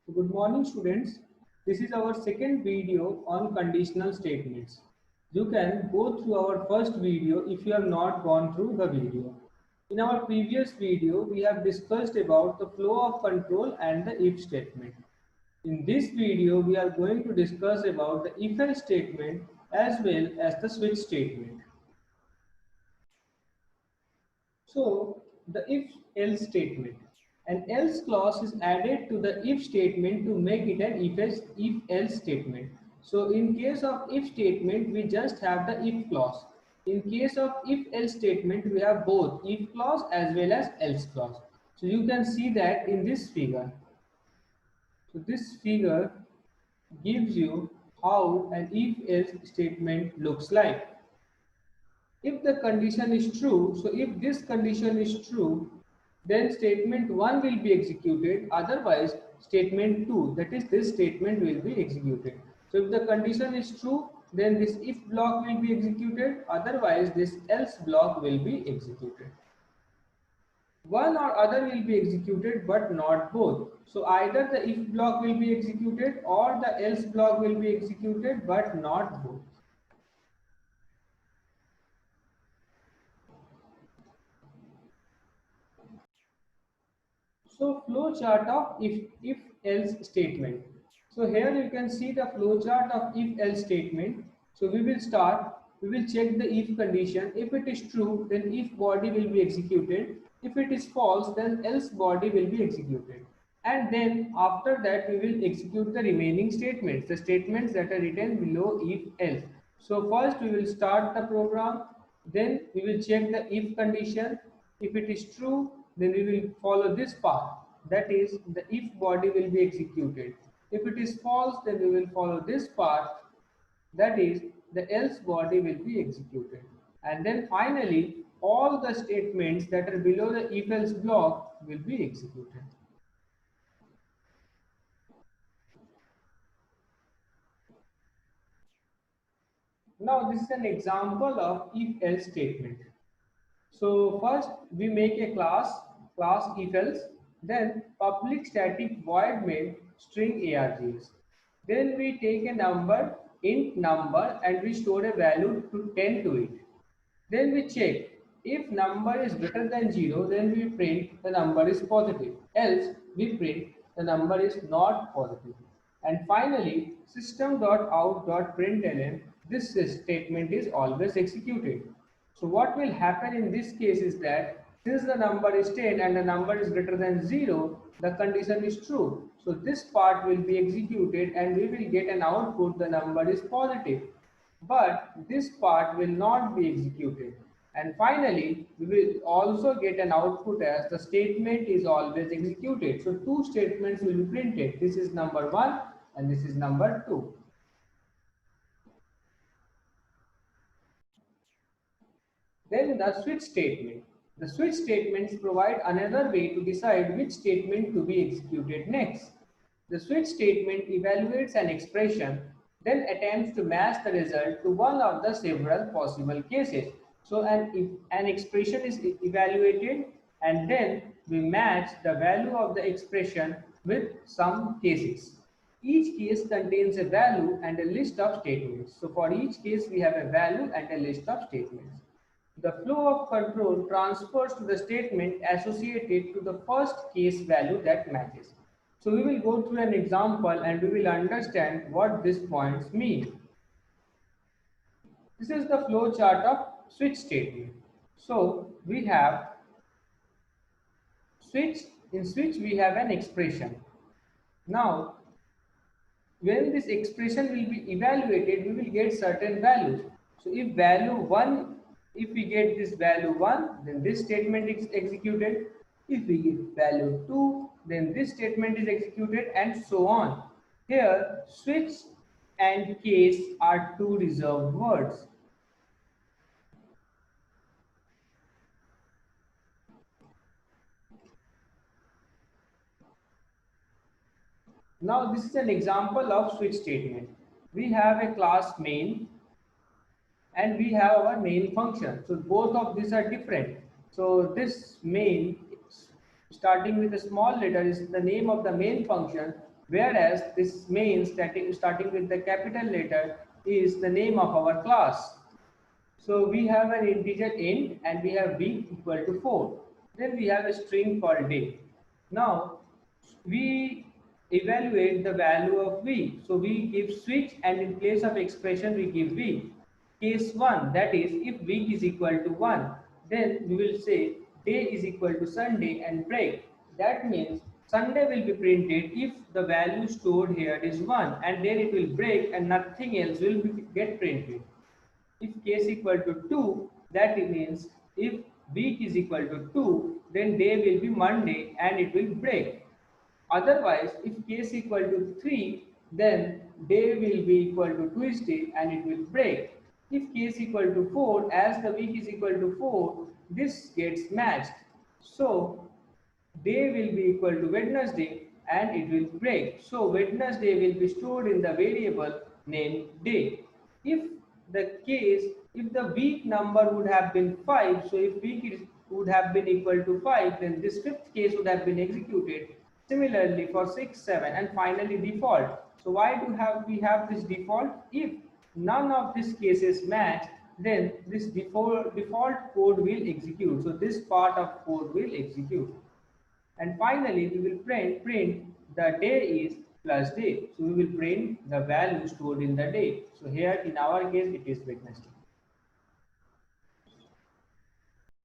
So good morning students. This is our second video on conditional statements. You can go through our first video if you have not gone through the video. In our previous video, we have discussed about the flow of control and the if statement. In this video, we are going to discuss about the if-else statement as well as the switch statement. So the if-else statement. An else clause is added to the if statement to make it an if-else statement. So in case of if statement, we just have the if clause. In case of if-else statement, we have both if clause as well as else clause. So you can see that in this figure. So this figure gives you how an if-else statement looks like. If the condition is true, so if this condition is true, then statement 1 will be executed, otherwise statement 2, that is this statement will be executed. So if the condition is true, then this if block will be executed, otherwise this else block will be executed. One or other will be executed but not both. So either the if block will be executed or the else block will be executed but not both. So flow chart of if else statement. So here you can see the flow chart of if else statement. So we will start, we will check the if condition. If it is true, then if body will be executed. If it is false, then else body will be executed. And then after that we will execute the remaining statements, the statements that are written below if else. So first we will start the program, then we will check the if condition. If it is true, then we will follow this path, that is the if body will be executed. If it is false, then we will follow this path, that is the else body will be executed. And then finally all the statements that are below the if else block will be executed. Now this is an example of if else statement. So first we make a class if else, then public static void main string args. Then we take a number int number and we store a value to 10 to it. Then we check if number is greater than 0, then we print the number is positive, else we print the number is not positive. And finally system.out.println, this statement is always executed. So what will happen in this case is that since the number is 10 and the number is greater than 0, the condition is true. So this part will be executed and we will get an output, the number is positive. But this part will not be executed. And finally, we will also get an output as the statement is always executed. So two statements will be printed. This is number 1 and this is number 2. Then the switch statement. The switch statements provide another way to decide which statement to be executed next. The switch statement evaluates an expression, then attempts to match the result to one of the several possible cases. So an expression is evaluated and then we match the value of the expression with some cases. Each case contains a value and a list of statements. So for each case we have a value and a list of statements. The flow of control transfers to the statement associated to the first case value that matches. So we will go through an example and we will understand what these points mean. This is the flow chart of switch statement. So we have switch, in switch we have an expression. Now when this expression will be evaluated, we will get certain values. So if value 1, if we get this value 1, then this statement is executed. If we get value 2, then this statement is executed, and so on. Here switch and case are two reserved words. Now this is an example of switch statement. We have a class main and we have our main function. So both of these are different. So this main, starting with a small letter, is the name of the main function, whereas this main starting with the capital letter is the name of our class. So we have an integer int and we have week equal to 4. Then we have a string called day. Now we evaluate the value of week. So we give switch and in place of expression we give week. Case 1, that is if week is equal to 1, then we will say day is equal to Sunday and break. That means Sunday will be printed if the value stored here is 1 and then it will break and nothing else will get printed. If case equal to 2, that means if week is equal to 2, then day will be Monday and it will break. Otherwise, if case equal to 3, then day will be equal to Tuesday and it will break. If case equal to 4, as the week is equal to 4, this gets matched. So, day will be equal to Wednesday and it will break. So, Wednesday will be stored in the variable named day. If if the week number would have been 5, so if would have been equal to 5, then this fifth case would have been executed. Similarly for 6, 7 and finally default. So why do we have this default? If none of these cases match, then this default code will execute. So this part of code will execute. And finally, we will print the day is plus day. So we will print the value stored in the day. So here in our case, it is Wednesday.